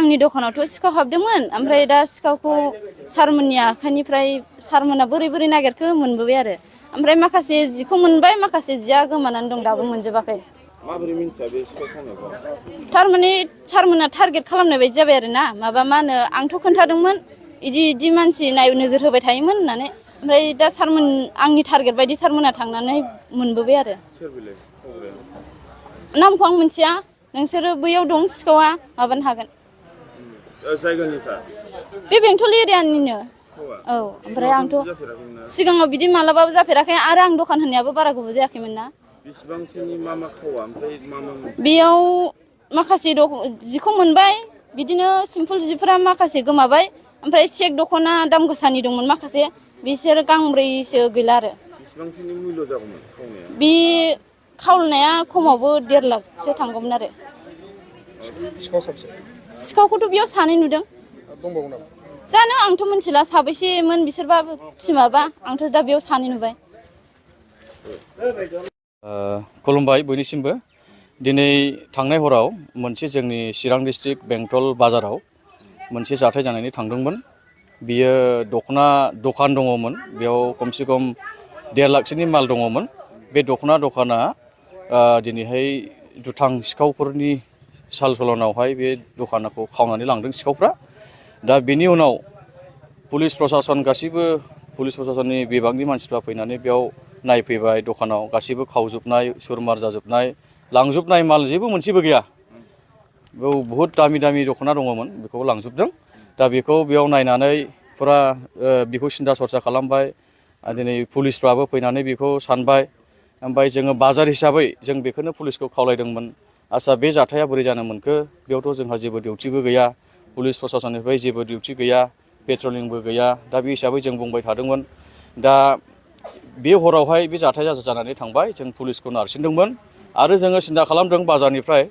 आंनि दखानावथ' सिखाव हाबदोंमोन ओमफ्राय दा सिखावखौ सारमोननि आखाइनिफ्राय सारमोना बोरै बोरै नागिरखो मोनबोबाय आरो ओमफ्राय माखासे जिखौ मोनबाय माखासे जिया गोमानानै दं दाबो मोनजोबाखै माबोरै मिन्थिया बे सिखाव खावनायखौ थारमाने सारमोना टारगेट खालामनाय बायदि जाबाय आरो ना माबा मा होनो आंथ' खोन्थादोंमोन इदि मानसि नोजोर होबाय थायोमोन होननानै ओमफ्राय दा सारमोन आंनि टारगेट बायदि सारमोना थांनानै मोनबोबाय आरो सोर बेलाय खावग्राया नामखौ आं मिथिया नोंसोरो बैयाव दं सिखावा माबानो हागोन जायगानिफ्रा बे बेंटल एरियानिनो औ ओमफ्राय आंथ' सिगाङाव बिदि मालाबाबो जाफेराखै आरो आं दखान होनायाबो बारा गोबाव जायाखैमोन ना बेसेबांसोनि मा खावा ओमफ्राय मा बेयाव माखासे जिखौ मोनबाय बिदिनो सिम्पोल जिफोरा माखासे गोमाबाय ओमफ्राय सेक दख'ना दाम गोसानि दंमोन माखासे बिसोर गांब्रैसो गैला आरो बेसेबांसोनि मुल्य जागौमोन खावनाया बे खावनाया खमावबो 1.5 लाखसो थांगौमोन आरो सिखावखौथ' बेयाव सानै नुदों दंबावो नामा जानो आंथ' मिथिला साबैसेमोन बिसोरबा टिमाबा आंथ' दा बेयाव सानै नुबाय खुलुमबाय बयनिसिमबो दिनै थांनाय हराव मोनसे जोंनि चिरां डिस्ट्रिक्ट बेंटल बाजाराव मोनसे जाथाय जानानै थांदोंमोन बियो दख'ना दखान दङमोन बेयाव खमसे खम 1.5 लाखसोनि माल दङमोन बे दख'ना दखाना दिनैहाय दुथां सिखावफोरनि साल सलनावहाय बे दखानखौ खावनानै लांदों सिखावफ्रा दा बेनि उनाव पुलिस प्रशासन गासिबो पुलिस प्रशासननि बिभागनि मानसिफ्रा फैनानै बेयाव नायफैबाय दखानाव गासिबो खावजोबनाय सुरमार जाजोबनाय लांजोबनाय माल जेबो मोनसेबो गैया बेयाव बहुद दामि दामि दख'ना दङमोन बेखौ लांजोबदों दा बेखौ बेयाव नायनानै फुरा बेखौ सिन्था सरसा खालामबाय दिनै पुलिसफ्राबो फैनानै बेखौ सानबाय ओमफ्राय जोङो बाजार हिसाबै जों बेखौनो पुलिसखौ खावलायदोंमोन आच्चा बे जाथाया बोरै जानो मोनखो बेयावथ' जोंहा जेबो डिउटिबो गैया पुलिस प्रशासननिफ्राय जेबो डिउटि गैया पेट्रलिंबो गैया दा बे हिसाबै जों बुंबाय थादोंमोन दा बे हरावहाय बे जाथाया जानानै थांबाय जों पुलिसखौ नारसिनदोंमोन आरो जोङो सिन्था खालामदों बाजारनिफ्राय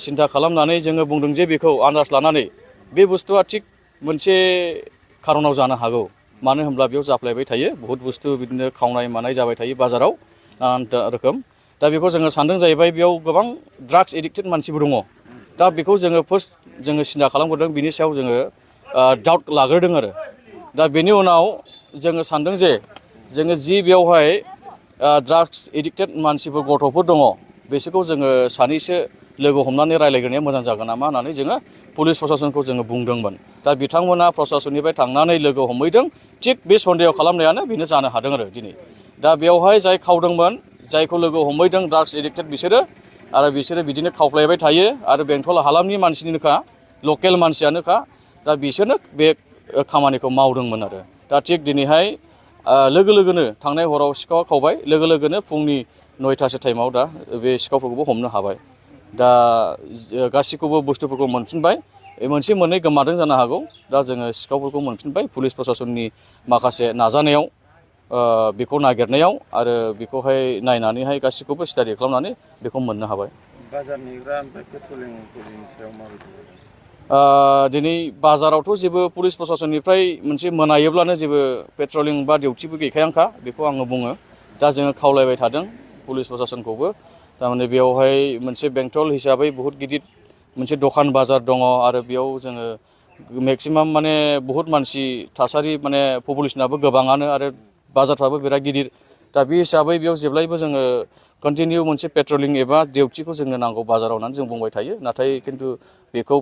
सिन्था खालामनानै जोङो बुंदों जे बेखौ आन्दाज लानानै बे बुस्थुआ थिग मोनसे खारनाव जानो हागौ मानो होनब्ला बेयाव जाफ्लेबाय थायो बहुत बुस्थु बिदिनो खावनाय मानाय जाबाय थायो बाजाराव नानानथा रोखोम दा बेखौ जोङो सानदों जाहैबाय बेयाव गोबां ड्राग्स एडिक्टेड मानसिबो दङ दा बेखौ जोङो फार्स्ट जोङो सिन्था खालामग्रोदों बिनि सायाव जोङो डाउट लाग्रोदों आरो दा बेनि उनाव जोङो सानदों जे जोङो जि बेयावहाय ड्राग्स एडिक्टेड मानसिफोर गथ'फोर दङ बिसोरखौ जोङो सानैसो लोगो हमनानै रायज्लायग्रोनाया मोजां जागोन नामा होननानै जोङो पुलिस प्रशासनखौ जोङो बुंदोंमोन दा बिथांमोना प्रशासननिफ्राय थांनानै लोगो हमहैदों थिग बे सन्देह खालामनायानो बेनो जानो हादों आरो दिनै दा बेवहाय जाय खावदोंमोन जायखौ लोगो हमहैदों ड्राग्स एडिक्टेड बिसोरो आरो बिसोरो बिदिनो खावफ्लायबाय थायो आरो बेंटल हालामनि मानसिनिनोखा लकेल मानसियानोखा दा बिसोरनो बे खामानिखौ मावदोंमोन आरो दा थिग दिनैहाय लोगो लोगोनो थांनाय हराव सिखाव खावबाय लोगो लोगोनो फुंनि 9टासो टाइमाव दा बे सिखावफोरखौबो हमनो हाबाय दा गासैखौबो बुस्थुफोरखौ मोनफिनबाय मोनसे मोननै गोमादों जानो हागौ दा जोङो सिखावफोरखौ मोनफिनबाय पुलिस प्रशासननि माखासे नाजानायाव बेखौ नागिरनायाव आरो बेखौहाय नायनानैहाय गासैखौबो स्टाडि खालामनानै बेखौ मोननो हाबाय बाजार नेग्रा ओमफ्राय पेट्रलिंफोरनि सायाव माबायदि दिनै बाजारावथ' जेबो पुलिस प्रशासननिफ्राय मोनसे मोनायोब्लानो जेबो पेट्रलिं बा डिउटिबो गैखायानोखा बेखौ आङो बुङो दा जोङो खावलायबाय थादों पुलिस प्रशासनखौबो थारमाने बेयावहाय मोनसे बेंटल हिसाबै बहुत गिदिर मोनसे दखान बाजार दङ आरो बेयाव जोङो मेक्सिमाम माने बहुत मानसि थासारि माने पपुलेसनाबो गोबाङानो आरो बाजारफ्राबो बिराद गिदिर दा बे हिसाबै बेयाव जेब्लायबो जोङो कन्टिनिउ मोनसे पेट्रलिं एबा डिउटिखौ जोंनो नांगौ बाजाराव होननानै जों बुंबाय थायो नाथाय खिन्थु बेखौ